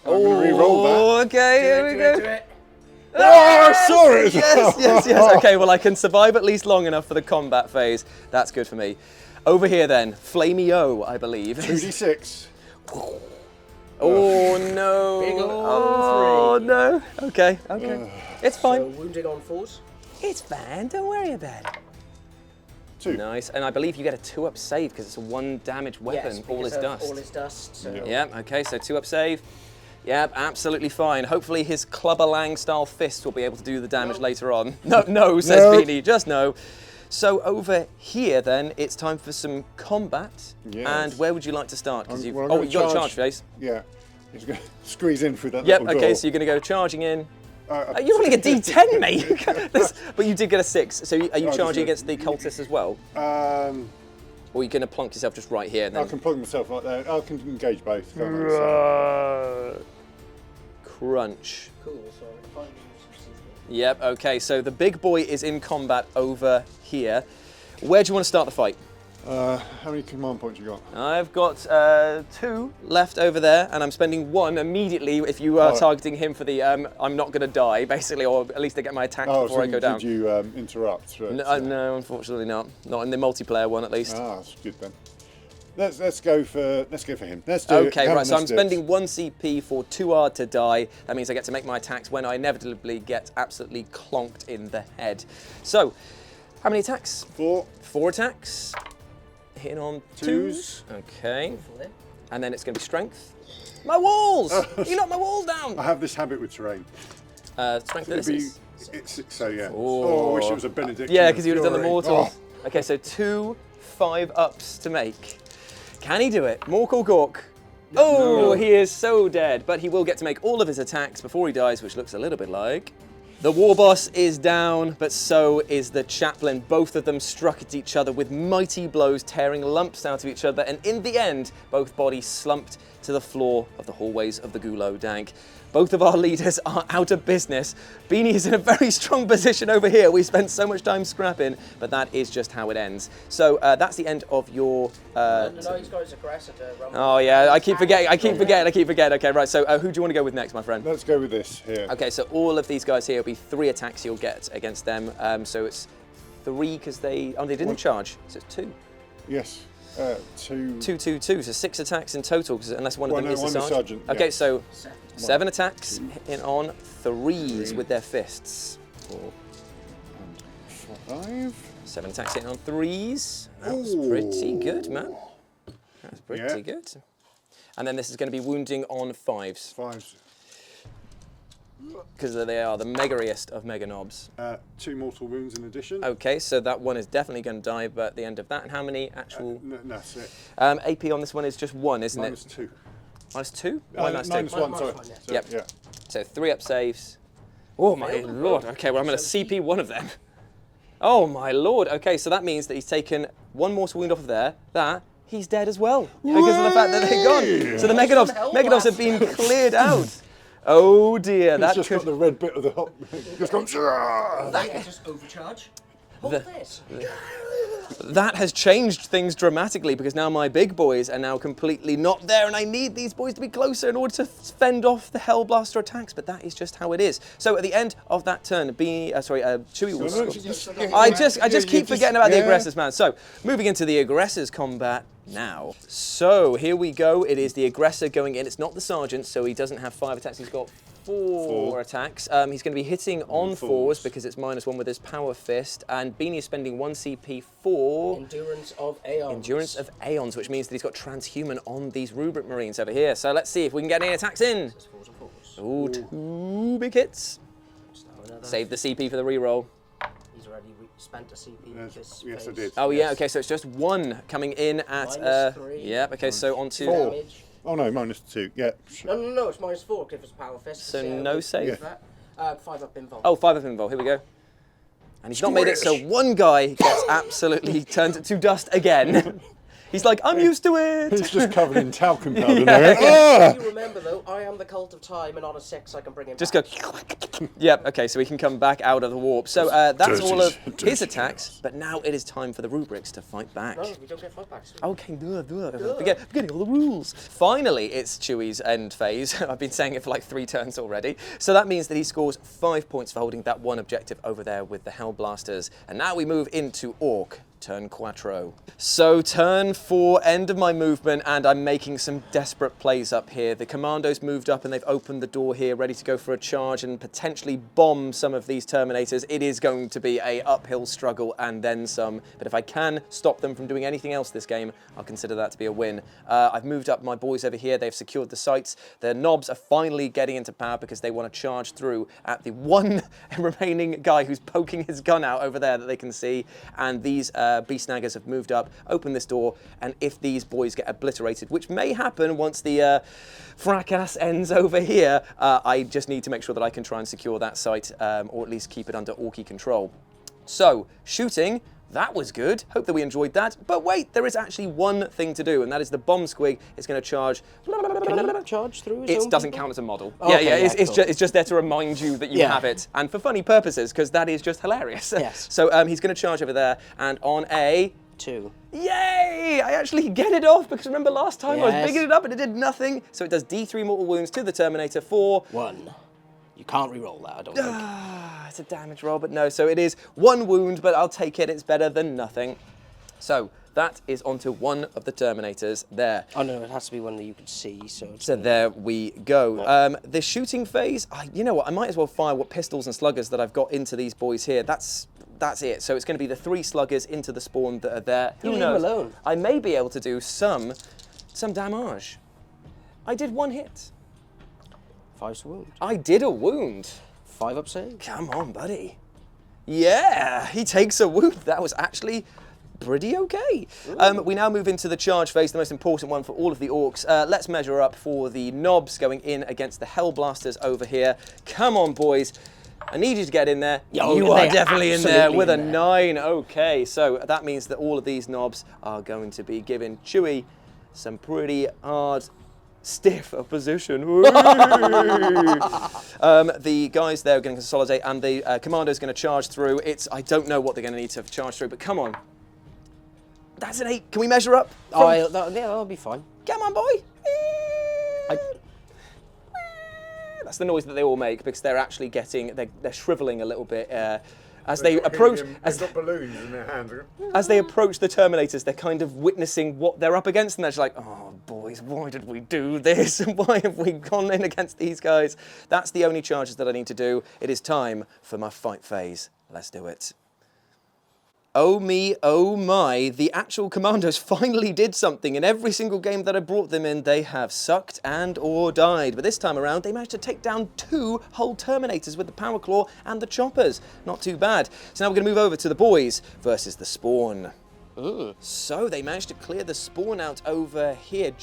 I'm going to re-roll that. Okay, here we go. Do it. Oh, I saw it! Yes. Okay, well, I can survive at least long enough for the combat phase. That's good for me. Over here, then, Flamey-O, I believe. 2d6. Oh, no. Big ol' Oh, 3. no. Okay. It's So fine. wounding on 4s. It's fine. Don't worry about it. 2. Nice. And I believe you get a 2-up save because it's a 1 damage weapon. Yes, all is because of dust. All is dust. So. Yeah. Yep, okay, so 2-up save. Yep, absolutely fine. Hopefully his Clubber Lang style fist will be able to do the damage later on. No, says No. Beanie, just no. So over here then, it's time for some combat. Yes. And where would you like to start? Because you've Well, I'm gonna you got a charge phase. Yeah. He's going to squeeze in through that Yep, little okay, door. so you're going to go charging in. I- You're rolling a d10, mate. But you did get a 6. So are you just charging a- against the cultists as well? Or are you going to plonk yourself just right here? And I then... can plug myself right there. I can engage both. can't I? So- Crunch. Cool, so if I use... Yep, okay, so the big boy is in combat over here. Where do you want to start the fight? How many command points you got? I've got 2 left over there, and I'm spending 1 immediately if you are targeting him for the I'm not going to die, basically, or at least to get my attack before I go down. Did you interrupt? No, unfortunately not. Not in the multiplayer one, at least. That's good then. Let's go for him. Let's do Okay, it. right, so I'm Let's do it. spending 1 CP for 2 hard to die. That means I get to make my attacks when I inevitably get absolutely clonked in the head. So, how many attacks? 4. 4 attacks. Hitting on 2s. Okay. And then it's going to be strength. My walls! You knocked my walls down! I have this habit with terrain. Strength this is. It's 6, so yeah. Oh. Oh, I wish it was a benediction. Yeah, because you would have done the Fury. mortals. Oh. Okay, so 2 5-ups to make. Can he do it? Mork or Gork? Oh, he is so dead, but he will get to make all of his attacks before he dies, which looks a little bit like... The war boss is down, but so is the chaplain. Both of them struck at each other with mighty blows, tearing lumps out of each other, and in the end, both bodies slumped to the floor of the hallways of the GOOlowdank. Both of our leaders are out of business. Beanie is in a very strong position over here. We spent so much time scrapping, but that is just how it ends. So that's the end of your... No, he's got his aggressor to run. Oh yeah, I keep forgetting. Okay, right, so who do you want to go with next, my friend? Let's go with this here. Okay, so all of these guys here will be 3 attacks you'll get against them. So it's 3 because they didn't charge, so it's 2. Yes. 2. 2, 2, 2, so 6 attacks in total, unless one of them is the sergeant. sergeant. Okay, Yeah. so 7 attacks in on 3s with their fists. 4 and 5. 7 attacks in on 3s. That's Ooh. pretty good, man. That's pretty Yeah. good. And then this is going to be wounding on 5s. 5s. Because they are the megariest of mega knobs. 2 mortal wounds in addition. Okay, so that one is definitely going to die, but at the end of that, and how many actual... That's it. AP on this one is just 1, isn't Minus it? 2. Minus 2? Why minus 2? Minus 1, sorry. Minus 1, So, Yep. Yeah. So 3 up saves. Oh my lord. Okay, well I'm going to CP one of them. Oh my lord. Okay, so that means that he's taken 1 mortal wound off of there. He's dead as well. Because of the fact that they're gone. So the Megadovs have been cleared out. Oh dear. It's just got the red bit of the hop. Just gone. That can just overcharge. Hold this. That has changed things dramatically because now my big boys are now completely not there and I need these boys to be closer in order to fend off the Hellblaster attacks, but that is just how it is. So at the end of that turn, Chewie will score. I just keep forgetting about the aggressors, man. So moving into the aggressors combat now. So here we go. It is the aggressor going in. It's not the sergeant, so he doesn't have 5 attacks. He's got 4 attacks. He's going to be hitting on 4s because it's -1 with his power fist, and Beanie is spending 1 CP for Endurance of Aeons. Endurance of Aeons, which means that he's got Transhuman on these Rubric Marines over here. So let's see if we can get any attacks in. Ooh, 2 big hits. Save the CP for the reroll. He's already spent a CP. Yes, I did. Oh yeah, okay, so it's just 1 coming in at -3. yeah, okay, so on to 4. Damage. Oh no, -2. Yeah. No, it's -4 because it's power fist. So no save. Yeah. 5 up involved. Oh, 5 of invul, here we go. And he's not made it, so 1 guy gets absolutely turned to dust again. He's like, I'm used to it. He's just covered in talcum powder. You remember though, I am the cult of time, and on a 6 I can bring him Just back. go. Yep, okay, so we can come back out of the warp. So that's all of his attacks, but now it is time for the rubrics to fight back. No, we don't get fightbacks. Okay, forgetting all the rules. Finally, it's Chewie's end phase. I've been saying it for like 3 turns already. So that means that he scores 5 points for holding that 1 objective over there with the Hellblasters. And now we move into Ork. Turn quattro. So turn 4, end of my movement, and I'm making some desperate plays up here. The commandos moved up and they've opened the door here, ready to go for a charge and potentially bomb some of these Terminators. It is going to be a uphill struggle and then some, but if I can stop them from doing anything else this game, I'll consider that to be a win. I've moved up my boys over here. They've secured the sites. The knobs are finally getting into power because they want to charge through at the 1 remaining guy who's poking his gun out over there that they can see, and these beast snaggers have moved up, open this door, and if these boys get obliterated, which may happen once the fracas ends over here, I just need to make sure that I can try and secure that site, or at least keep it under Orky control. So, shooting, that was good. Hope that we enjoyed that. But wait, there is actually one thing to do, and that is the bomb squig is going to charge. Can he charge through his It own doesn't people? count as a model. Okay, yeah, yeah, cool. it's just there to remind you that you have it, and for funny purposes, because that is just hilarious. Yes. So he's going to charge over there, and on a 2. yay! I actually get it off because remember last time I was Yes. bigging it up and it did nothing. So it does D3 mortal wounds to the Terminator for 1. You can't re-roll that, I don't think. it's a damage roll, but no. So it is 1 wound, but I'll take it. It's better than nothing. So that is onto one of the Terminators there. Oh no, it has to be one that you can see. So there we go. The shooting phase, you know what, I might as well fire what pistols and sluggers that I've got into these boys here. That's it. So it's going to be the 3 sluggers into the spawn that are there. Who knows? Leave him alone. I may be able to do some damage. I did 1 hit. 5's wound. I did a wound. 5 up save. Come on, buddy. Yeah, he takes a wound. That was actually pretty okay. We now move into the charge phase, the most important one for all of the Orks. Let's measure up for the Knobs going in against the Hellblasters over here. Come on, boys. I need you to get in there. You are definitely in there with a 9. Okay, so that means that all of these Knobs are going to be giving Chewie some pretty hard, stiff opposition. The guys there are going to consolidate, and the commando's going to charge through. I don't know what they're going to need to charge through, but come on. That's an 8. Can we measure up? Yeah, that'll be fine. Come on, boy. That's the noise that they all make because they're actually they're shriveling a little bit as they approach. They've got balloons in their hands. As they approach the Terminators, they're kind of witnessing what they're up against, and they're just like, "Oh, boys, why did we do this? Why have we gone in against these guys?" That's the only charges that I need to do. It is time for my fight phase. Let's do it. Oh me, oh my, the actual commandos finally did something. In every single game that I brought them in, they have sucked and or died. But this time around, they managed to take down 2 whole Terminators with the Power Claw and the Choppers. Not too bad. So now we're going to move over to the boys versus the Spawn. So they managed to clear the Spawn out over here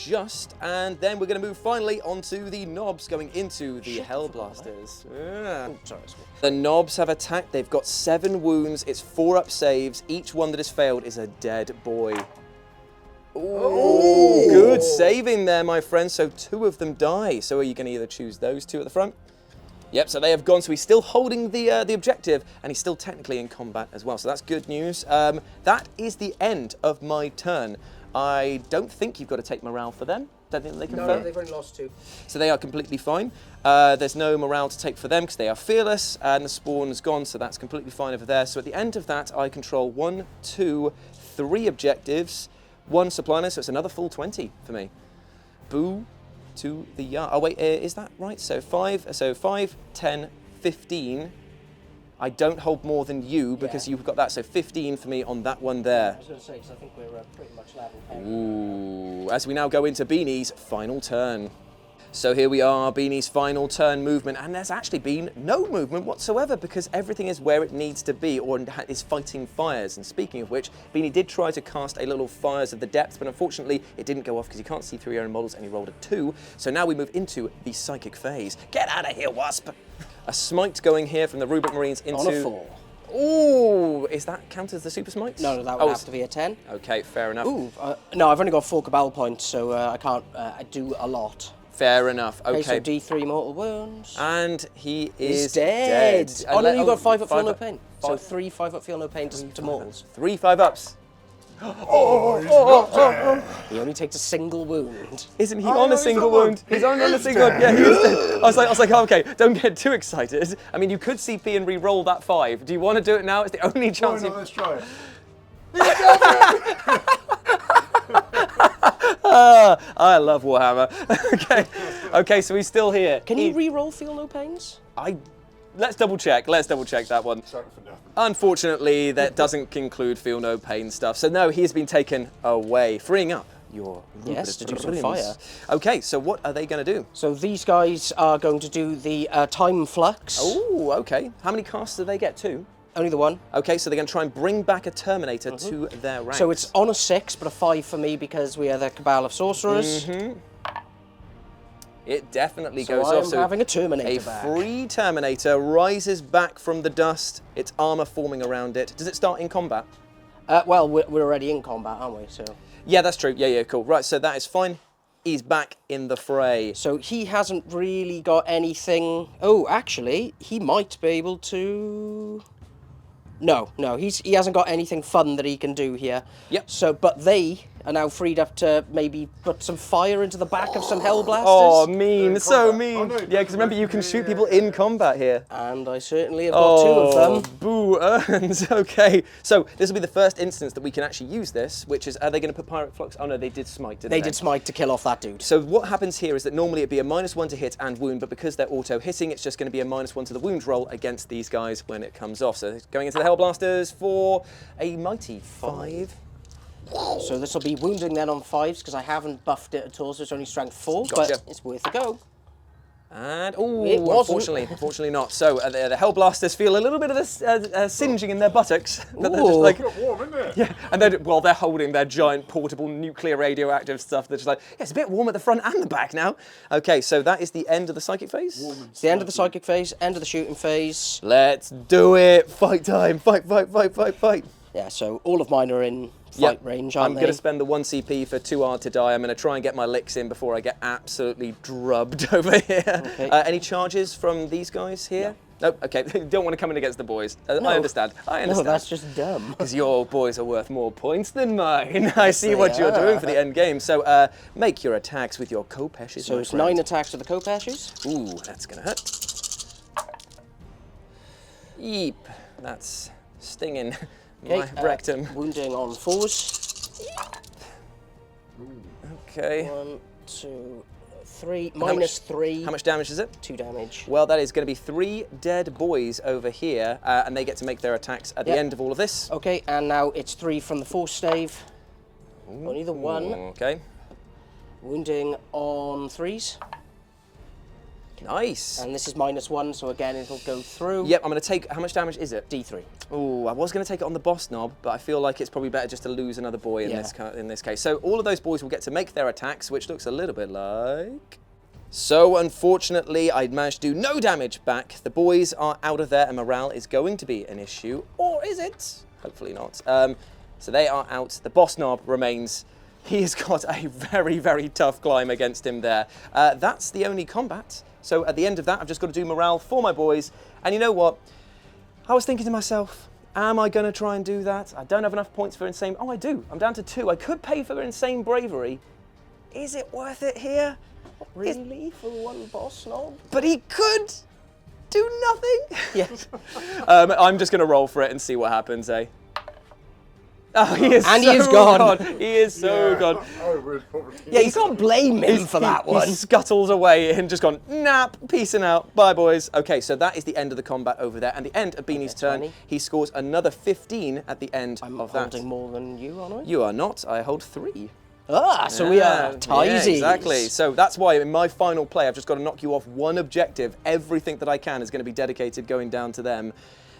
and then we're going to move finally onto the Knobs going into the Hellblasters. The Knobs have attacked. They've got 7 wounds. It's 4 up saves. Each one that has failed is a dead boy. Ooh, good saving there, my friend. So 2 of them die. So are you going to either choose those 2 at the front? Yep, so they have gone, so he's still holding the objective, and he's still technically in combat as well, so that's good news. That is the end of my turn. I don't think you've got to take morale for them. Don't think they can No, they've only lost 2. So they are completely fine. There's no morale to take for them because they are fearless, and the Spawn is gone, so that's completely fine over there. So at the end of that, I control 1, 2, 3 objectives, 1 supply line, so it's another full 20 for me. Boo. To the yard. Oh wait, is that right? So 5, 10, 15. I don't hold more than you because you've got that, so 15 for me on that one there. I was going to say, because I think we're pretty much level. Ooh, as we now go into Beanie's final turn. So here we are, Beanie's final turn movement, and there's actually been no movement whatsoever because everything is where it needs to be or is fighting fires. And speaking of which, Beanie did try to cast a little Fires of the Depths, but unfortunately it didn't go off because you can't see through your own models and he rolled a 2. So now we move into the Psychic phase. Get out of here, Wasp! A Smite going here from the Rubric Marines into... On a 4. Ooh, is that count as the Super Smite? No, that would have to be a 10. Okay, fair enough. Ooh, no, I've only got 4 Cabal points, so I can't do a lot. Fair enough. Okay. So D3 mortal wounds. And he is dead. Oh no, you got 5 up, feel no pain. So 3 5 up, feel no pain to mortals. 3 5-ups. He only takes a single wound. Isn't he on a single wound? He's on a single wound. Yeah, he is dead. I was like, oh, okay, don't get too excited. I mean, you could CP and re-roll that 5. Do you want to do it now? It's the only chance. Why not? Let's try it. I love Warhammer. Okay, so he's still here. Can you re-roll Feel No Pains? Let's double check that one. Unfortunately, that doesn't include Feel No Pain stuff. So no, he has been taken away, freeing up your to do some fire. Okay, so what are they going to do? So these guys are going to do the Time Flux. Oh, okay. How many casts do they get? 2? Only the 1. Okay, so they're going to try and bring back a Terminator to their ranks. So it's on a 6, but a 5 for me because we are the Cabal of Sorcerers. It definitely goes off. So I'm having a Terminator back. A free Terminator rises back from the dust, its armor forming around it. Does it start in combat? Well, we're already in combat, aren't we? So. Yeah, that's true. Yeah, cool. Right, so that is fine. He's back in the fray. So he hasn't really got anything... Oh, actually, he might be able to... No, he hasn't got anything fun that he can do here. Yep. So, but they are now freed up to maybe put some fire into the back of some hell blasters. Oh, mean, so combat. mean. Oh, no, Yeah, because remember you can shoot people in combat here. And I certainly have got 2 of them. Boo earns. Okay, so this will be the first instance that we can actually use this, which is, are they going to put Pirate Flux? Oh no, they did smite, didn't they? They did smite to kill off that dude. So what happens here is that normally it'd be a -1 to hit and wound, but because they're auto-hitting, it's just going to be a -1 to the wound roll against these guys when it comes off. So going into the Hellblasters for a mighty 5. So this will be wounding then on 5s, because I haven't buffed it at all, so it's only strength 4, Gotcha. but it's worth a go. And, It wasn't. unfortunately not. So the Hellblasters feel a little bit of this singeing in their buttocks. But they're just Ooh. like, It's got warm, isn't it? yeah, and they're holding their giant portable nuclear radioactive stuff. They're just like, yeah, it's a bit warm at the front and the back now. Okay, so that is the end of the psychic phase. It's the end of the psychic phase, end of the shooting phase. Let's do it. Fight time. Fight, fight, fight, fight, fight. Yeah, so all of mine are in fight Yep. range, I'm aren't they? going to spend the 1 CP for 2 hard to die. I'm going to try and get my licks in before I get absolutely drubbed over here. Okay. Any charges from these guys here? No. Nope. Okay. Don't want to come in against the boys. I understand. I No, understand. that's just dumb. Because your boys are worth more points than mine. I see what they you're doing are. for the end game. So make your attacks with your Kopeshes. So my it's friend. 9 attacks with the Kopeshes. Ooh, that's going to hurt. Yeep. That's stinging my rectum. Wounding on 4s. Okay. 1, 2, 3. Minus 3. How much damage is it? 2 damage. Well, that is going to be 3 dead boys over here, and they get to make their attacks at the Yep. end of all of this. Okay, and now it's 3 from the force stave. Only the 1. Okay. Wounding on 3s. Nice. And this is -1, so again it'll go through. Yep, I'm going to take... How much damage is it? D3. Oh, I was going to take it on the boss knob, but I feel like it's probably better just to lose another boy in, in this case. So all of those boys will get to make their attacks, which looks a little bit like... So unfortunately, I managed to do no damage back. The boys are out of there, and morale is going to be an issue. Or is it? Hopefully not. So they are out. The boss knob remains. He has got a very, very tough climb against him there. That's the only combat. So at the end of that, I've just got to do morale for my boys. And you know what? I was thinking to myself, am I going to try and do that? I don't have enough points for insane... Oh, I do. I'm down to 2. I could pay for insane bravery. Is it worth it here? Really? For 1 boss knob? But he could do nothing. Yes. I'm just going to roll for it and see what happens, eh? Oh, he is And so he is gone. He is so gone. I would probably. Yeah, you can't blame him for that one. He scuttles away and just gone, nap, peacing out. Bye, boys. Okay, so that is the end of the combat over there. And the end of Beanie's turn. 20. He scores another 15 at the end I'm of that. holding more than you, aren't I? You are not. I hold 3. Ah, so we are tidies. Yeah, exactly. So that's why in my final play, I've just got to knock you off 1 objective. Everything that I can is going to be dedicated going down to them.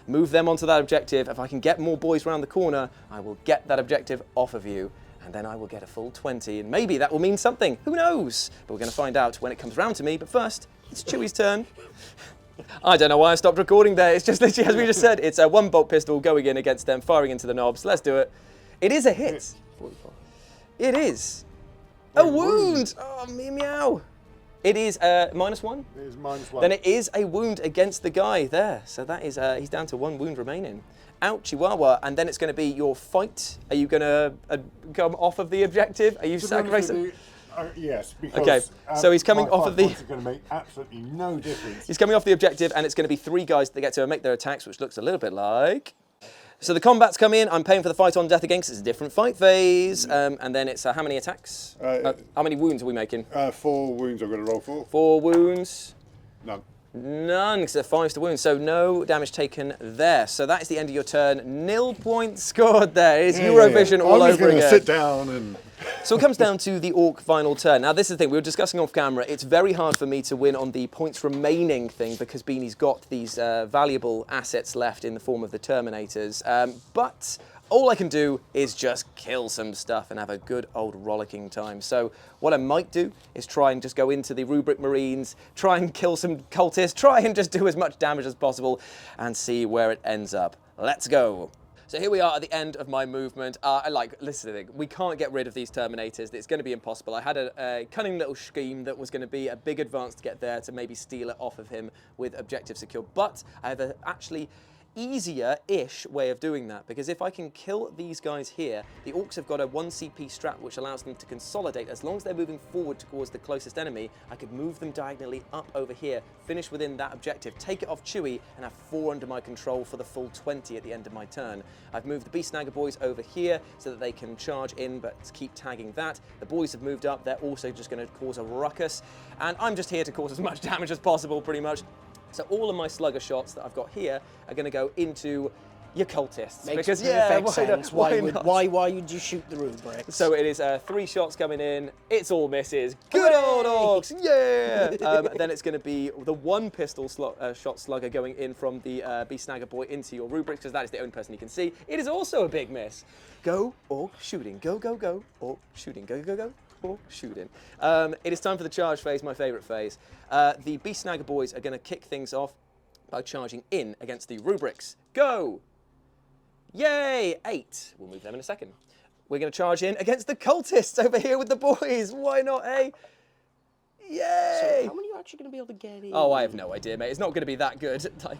Move them onto that objective. If I can get more boys around the corner, I will get that objective off of you. And then I will get a full 20. And maybe that will mean something. Who knows? But we're going to find out when it comes round to me. But first, it's Chewie's turn. I don't know why I stopped recording there. It's just literally, as we just said, it's a 1 bolt pistol going in against them, firing into the knobs. Let's do it. It is a hit. 45. It is. A wound. Oh, meow. It is -1. It is -1. Then it is a wound against the guy there. So that is, he's down to 1 wound remaining. Out, Chihuahua. And then it's going to be your fight. Are you going to come off of the objective? Are you sacrificing? Yes, because Okay, so he's coming my off of the... 5 points are going to make absolutely no difference. He's coming off the objective, and it's going to be 3 guys that get to make their attacks, which looks a little bit like... So the combats come in. I'm paying for the fight on death against. It's a different fight phase. And then it's how many attacks? How many wounds are we making? 4 wounds I've got to roll for. 4 wounds. None. None, because they're 5s to wound, so no damage taken there. So that is the end of your turn. 0 points scored there. It's Eurovision all I'm just over going to again. sit down and... So it comes down to the Orc final turn. Now this is the thing, we were discussing off camera, it's very hard for me to win on the points remaining thing because Beanie's got these valuable assets left in the form of the Terminators. But all I can do is just kill some stuff and have a good old rollicking time. So what I might do is try and just go into the Rubric Marines, try and kill some cultists, try and just do as much damage as possible and see where it ends up. Let's go. So here we are at the end of my movement. Listen, we can't get rid of these Terminators. It's going to be impossible. I had a cunning little scheme that was going to be a big advance to get there to maybe steal it off of him with objective secure. But I have actually easier-ish way of doing that, because if I can kill these guys here, the Orks have got a 1 CP strat which allows them to consolidate. As long as they're moving forward towards the closest enemy, I could move them diagonally up over here, finish within that objective, take it off Chewie, and have 4 under my control for the full 20 at the end of my turn. I've moved the Beast Snagger boys over here so that they can charge in but keep tagging that. The boys have moved up, they're also just going to cause a ruckus, and I'm just here to cause as much damage as possible, pretty much. So all of my slugger shots that I've got here are going to go into your cultists. Makes because perfect sense. Why not? would you shoot the rubrics? So it is 3 shots coming in. It's all misses. Good old Orks, yeah! Then it's going to be the 1 pistol shot slugger going in from the Beast Snagger boy into your rubrics, because that is the only person you can see. It is also a big miss. Go, Ork, shooting. Go, go, go. Ork, shooting. Go, go, go. Ork, shooting. It is time for the charge phase, my favourite phase. The Beast Snagger boys are going to kick things off by charging in against the rubrics. Go! Yay! 8. We'll move them in a second. We're going to charge in against the cultists over here with the boys. Why not, eh? Yay! So how many are you actually going to be able to get in? Oh, I have no idea, mate. It's not going to be that good. Like,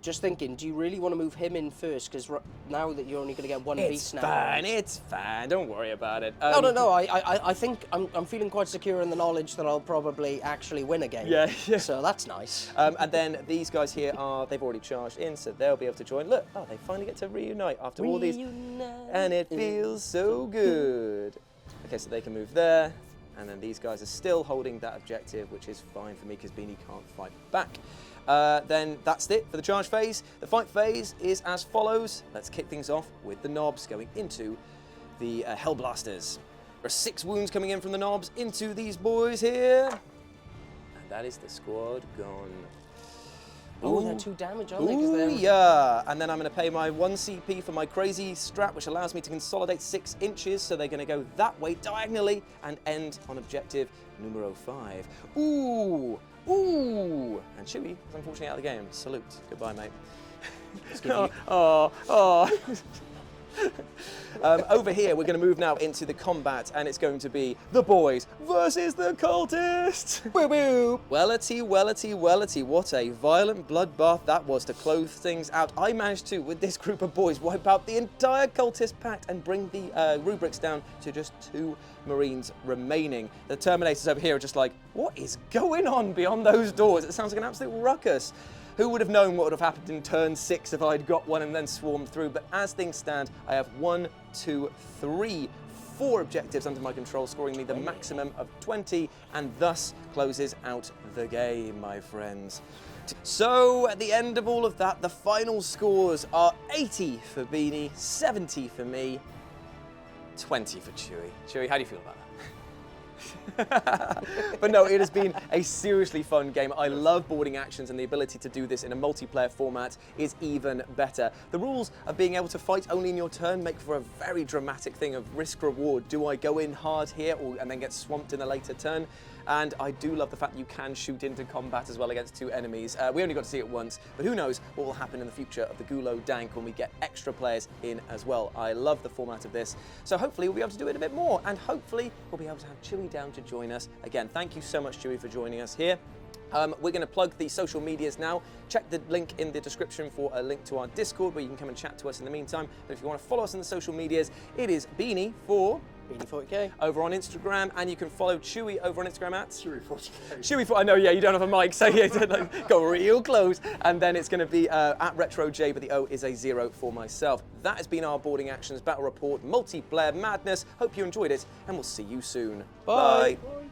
just thinking, do you really want to move him in first? Because now that you're only going to get 1 beast now. It's fine. Don't worry about it. No. I think I'm feeling quite secure in the knowledge that I'll probably actually win a game. Yeah. So that's nice. And then these guys here they've already charged in, so they'll be able to join. Look, they finally get to reunite after all these. And it feels so good. Okay, so they can move there. And then these guys are still holding that objective, which is fine for me because Beanie can't fight back. Then that's it for the charge phase. The fight phase is as follows. Let's kick things off with the knobs going into the Hellblasters. There are 6 wounds coming in from the knobs into these boys here. And that is the squad gone. Oh, they're 2 damage, aren't they? 'Cause they're... Yeah. And then I'm going to pay my 1 CP for my crazy strat, which allows me to consolidate 6 inches. So they're going to go that way diagonally and end on objective numero 5. Ooh. Ooh! And Chewie is unfortunately out of the game. Salute. Goodbye, mate. Over here, we're going to move now into the combat, and it's going to be the boys versus the cultists. Woo woo! Wellity, wellity, wellity. What a violent bloodbath that was to close things out. I managed to, with this group of boys, wipe out the entire cultist pact and bring the rubrics down to just 2 Marines remaining. The Terminators over here are just like, what is going on beyond those doors? It sounds like an absolute ruckus. Who would have known what would have happened in turn 6 if I'd got one and then swarmed through? But as things stand, I have 1, 2, 3, 4 objectives under my control, scoring me the maximum of 20, and thus closes out the game, my friends. So, at the end of all of that, the final scores are 80 for Beanie, 70 for me, 20 for Chewie. Chewie, how do you feel about that? But no, it has been a seriously fun game. I love boarding actions, and the ability to do this in a multiplayer format is even better. The rules of being able to fight only in your turn make for a very dramatic thing of risk-reward. Do I go in hard here and then get swamped in a later turn? And I do love the fact that you can shoot into combat as well against 2 enemies. We only got to see it once, but who knows what will happen in the future of the GOOlowdank when we get extra players in as well. I love the format of this, so hopefully we'll be able to do it a bit more, and hopefully we'll be able to have Chewie down to join us. Again, thank you so much, Chewie, for joining us here. We're going to plug the social medias now. Check the link in the description for a link to our Discord where you can come and chat to us in the meantime. But if you want to follow us in the social medias, it is Beanie for Beanie40k over on Instagram, and you can follow Chewie over on Instagram at Chewie40k. Chewie, I know, yeah, you don't have a mic, so yeah, go real close. And then it's going to be at RetroJ, but the O is a 0 for myself. That has been our boarding actions battle report, multiplayer madness. Hope you enjoyed it, and we'll see you soon. Bye. Bye.